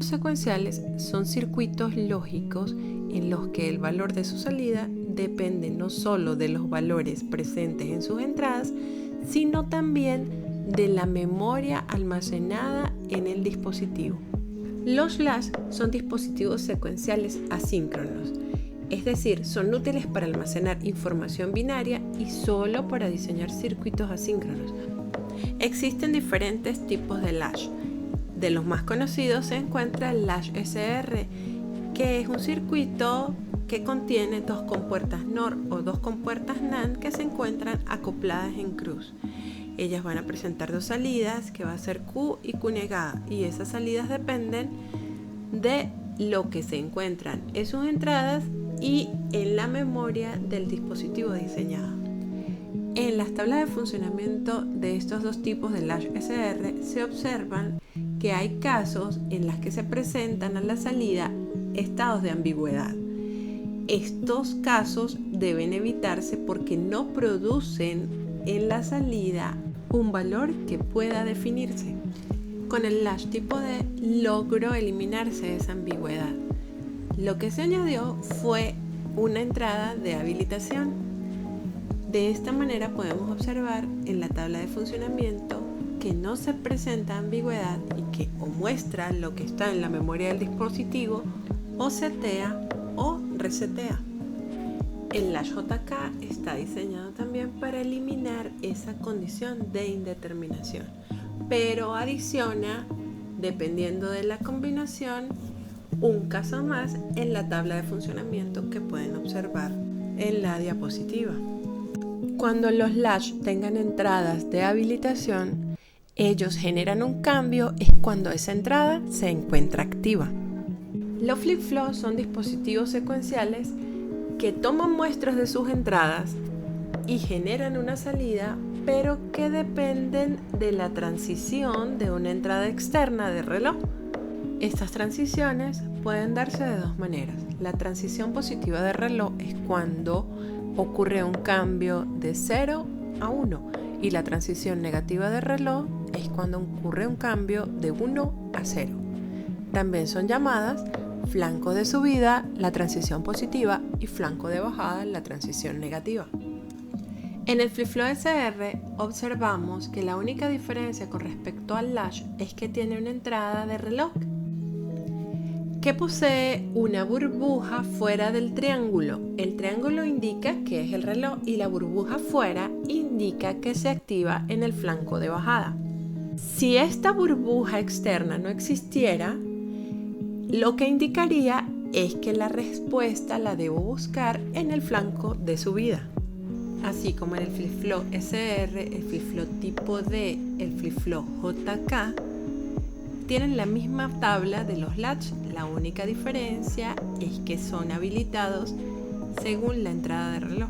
Los secuenciales son circuitos lógicos en los que el valor de su salida depende no solo de los valores presentes en sus entradas, sino también de la memoria almacenada en el dispositivo. Los flash son dispositivos secuenciales asíncronos, es decir, son útiles para almacenar información binaria y solo para diseñar circuitos asíncronos. Existen diferentes tipos de latch. De los más conocidos se encuentra el latch SR, que es un circuito que contiene dos compuertas NOR o dos compuertas NAND que se encuentran acopladas en cruz. Ellas van a presentar dos salidas, que va a ser Q y Q negada, y esas salidas dependen de lo que se encuentran en sus entradas y en la memoria del dispositivo diseñado. En las tablas de funcionamiento de estos dos tipos de latch SR se observan que hay casos en los que se presentan a la salida estados de ambigüedad. Estos casos deben evitarse porque no producen en la salida un valor que pueda definirse. Con el latch tipo D logró eliminarse esa ambigüedad. Lo que se añadió fue una entrada de habilitación. De esta manera podemos observar en la tabla de funcionamiento que no se presenta ambigüedad y que o muestra lo que está en la memoria del dispositivo o setea o resetea. El latch JK está diseñado también para eliminar esa condición de indeterminación, pero adiciona, dependiendo de la combinación, un caso más en la tabla de funcionamiento que pueden observar en la diapositiva. Cuando los latch tengan entradas de habilitación, ellos generan un cambio es cuando esa entrada se encuentra activa. Los flip-flops son dispositivos secuenciales que toman muestras de sus entradas y generan una salida, pero que dependen de la transición de una entrada externa de reloj. Estas transiciones pueden darse de dos maneras. La transición positiva de reloj es cuando ocurre un cambio de 0 a 1 y la transición negativa de reloj es cuando ocurre un cambio de 1 a 0. También son llamadas flanco de subida, la transición positiva, y flanco de bajada, la transición negativa. En el flip-flop SR observamos que la única diferencia con respecto al latch es que tiene una entrada de reloj que posee una burbuja fuera del triángulo. El triángulo indica que es el reloj y la burbuja fuera indica que se activa en el flanco de bajada. Si esta burbuja externa no existiera, lo que indicaría es que la respuesta la debo buscar en el flanco de subida. Así como en el flip-flop SR, el flip-flop tipo D, el flip-flop JK, tienen la misma tabla de los latch. La única diferencia es que son habilitados según la entrada de reloj.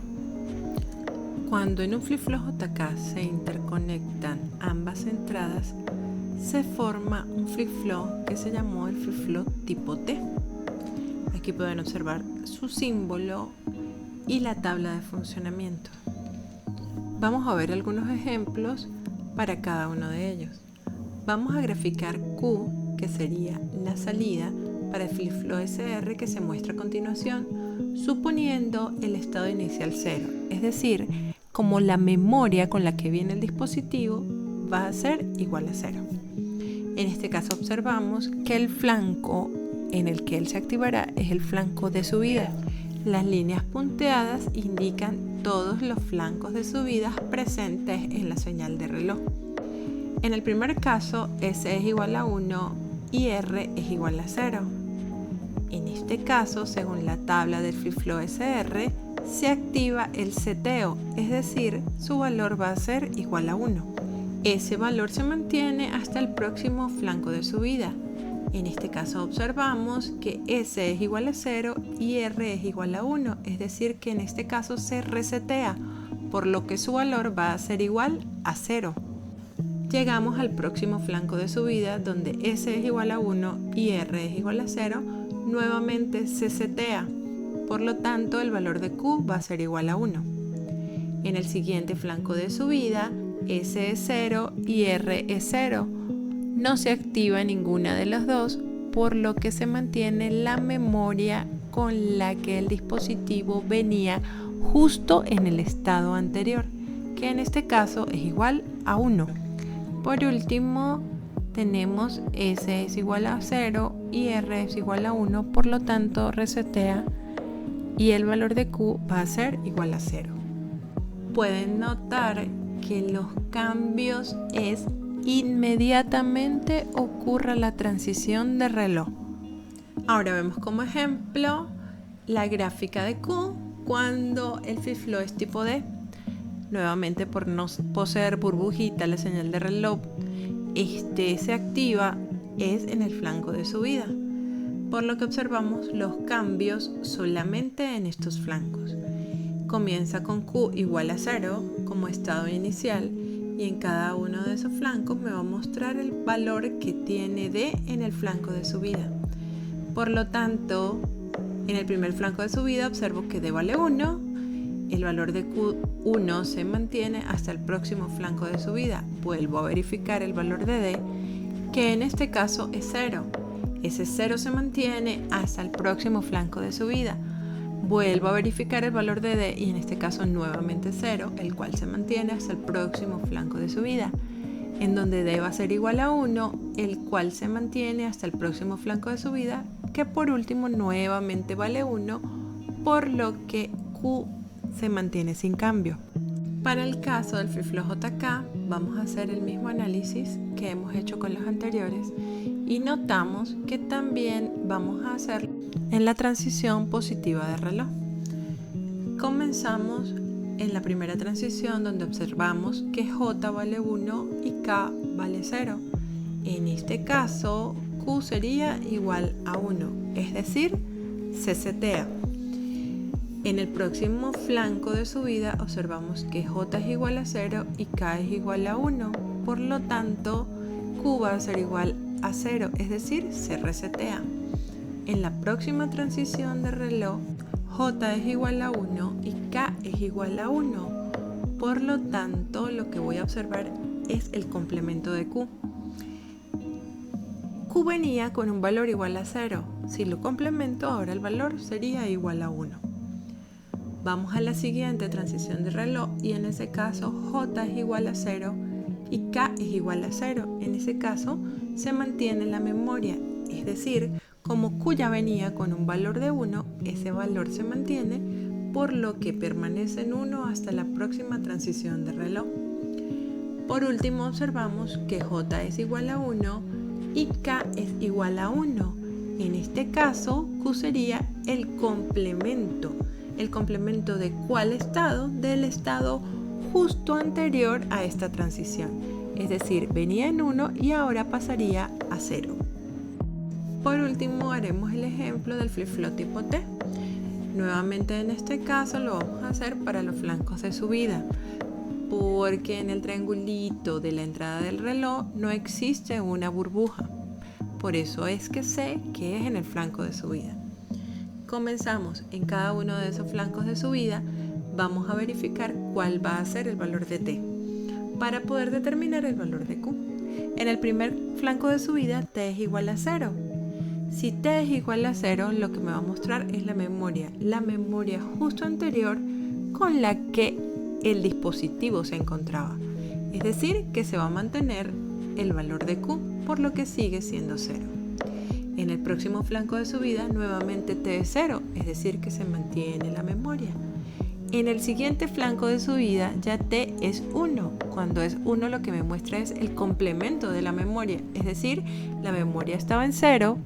Cuando en un flip-flop JK se interconectan ambas entradas, se forma un flip-flop que se llamó el flip-flop tipo T. Aquí pueden observar su símbolo y la tabla de funcionamiento. Vamos a ver algunos ejemplos para cada uno de ellos. Vamos a graficar Q, que sería la salida para el flip-flop SR que se muestra a continuación, suponiendo el estado inicial 0, es decir, como la memoria con la que viene el dispositivo va a ser igual a 0. En este caso observamos que el flanco en el que él se activará es el flanco de subida. Las líneas punteadas indican todos los flancos de subida presentes en la señal de reloj. En el primer caso, S es igual a 1 y R es igual a 0. En este caso, según la tabla del flip-flop SR, se activa el seteo, es decir, su valor va a ser igual a 1. Ese valor se mantiene hasta el próximo flanco de subida. En este caso observamos que S es igual a 0 y R es igual a 1, es decir que en este caso se resetea, por lo que su valor va a ser igual a 0. Llegamos al próximo flanco de subida donde S es igual a 1 y R es igual a 0, nuevamente se setea, por lo tanto el valor de Q va a ser igual a 1. En el siguiente flanco de subida, S es 0 y R es 0. No se activa ninguna de las dos, por lo que se mantiene la memoria con la que el dispositivo venía justo en el estado anterior, que en este caso es igual a 1. Por último, tenemos S es igual a 0 y R es igual a 1, por lo tanto resetea y el valor de Q va a ser igual a 0. Pueden notar que los cambios es inmediatamente ocurre la transición de reloj. Ahora vemos como ejemplo la gráfica de Q cuando el flip-flop es tipo D. Nuevamente, por no poseer burbujita la señal de reloj, se activa es en el flanco de subida, por lo que observamos los cambios solamente en estos flancos. Comienza con Q igual a 0 como estado inicial y en cada uno de esos flancos me va a mostrar el valor que tiene D en el flanco de subida. Por lo tanto, en el primer flanco de subida observo que D vale 1, el valor de Q1 se mantiene hasta el próximo flanco de subida. Vuelvo a verificar el valor de D, que en este caso es 0. Ese 0 se mantiene hasta el próximo flanco de subida. Vuelvo a verificar el valor de D y en este caso nuevamente 0, el cual se mantiene hasta el próximo flanco de subida, en donde D va a ser igual a 1, el cual se mantiene hasta el próximo flanco de subida, que por último nuevamente vale 1, por lo que Q se mantiene sin cambio. Para el caso del flip-flop JK vamos a hacer el mismo análisis que hemos hecho con los anteriores y notamos que también vamos a hacer en la transición positiva de reloj. Comenzamos en la primera transición donde observamos que J vale 1 y K vale 0. En este caso Q sería igual a 1, es decir, se setea. En el próximo flanco de subida observamos que J es igual a 0 y K es igual a 1, por lo tanto Q va a ser igual a 0, es decir, se resetea. En la próxima transición de reloj, J es igual a 1 y K es igual a 1, por lo tanto lo que voy a observar es el complemento de Q. Q venía con un valor igual a 0, si lo complemento ahora el valor sería igual a 1. Vamos a la siguiente transición de reloj y en ese caso J es igual a 0 y K es igual a 0. En ese caso se mantiene la memoria, es decir, como Q ya venía con un valor de 1, ese valor se mantiene, por lo que permanece en 1 hasta la próxima transición de reloj. Por último observamos que J es igual a 1 y K es igual a 1. En este caso Q sería el complemento. ¿El complemento de cuál estado? Del estado justo anterior a esta transición. Es decir, venía en 1 y ahora pasaría a 0. Por último, haremos el ejemplo del flip-flop tipo T. Nuevamente en este caso lo vamos a hacer para los flancos de subida, porque en el triangulito de la entrada del reloj no existe una burbuja. Por eso es que sé que es en el flanco de subida. Comenzamos en cada uno de esos flancos de subida, vamos a verificar cuál va a ser el valor de T para poder determinar el valor de Q. En el primer flanco de subida T es igual a 0. Si T es igual a 0, lo que me va a mostrar es la memoria justo anterior con la que el dispositivo se encontraba. Es decir, que se va a mantener el valor de Q, por lo que sigue siendo 0. En el próximo flanco de subida nuevamente T es 0, es decir que se mantiene la memoria. En el siguiente flanco de subida ya T es 1. Cuando es 1 lo que me muestra es el complemento de la memoria, es decir, la memoria estaba en 0,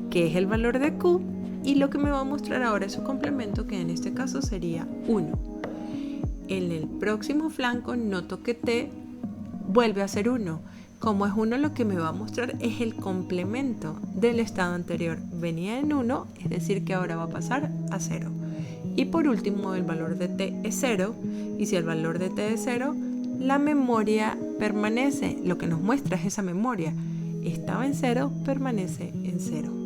que es el valor de Q, y lo que me va a mostrar ahora es su complemento, que en este caso sería 1. En el próximo flanco noto que T vuelve a ser 1. Como es 1, lo que me va a mostrar es el complemento del estado anterior. Venía en 1, es decir que ahora va a pasar a 0. Y por último, el valor de T es 0. Y si el valor de T es 0, la memoria permanece. Lo que nos muestra es esa memoria. Estaba en 0, permanece en 0.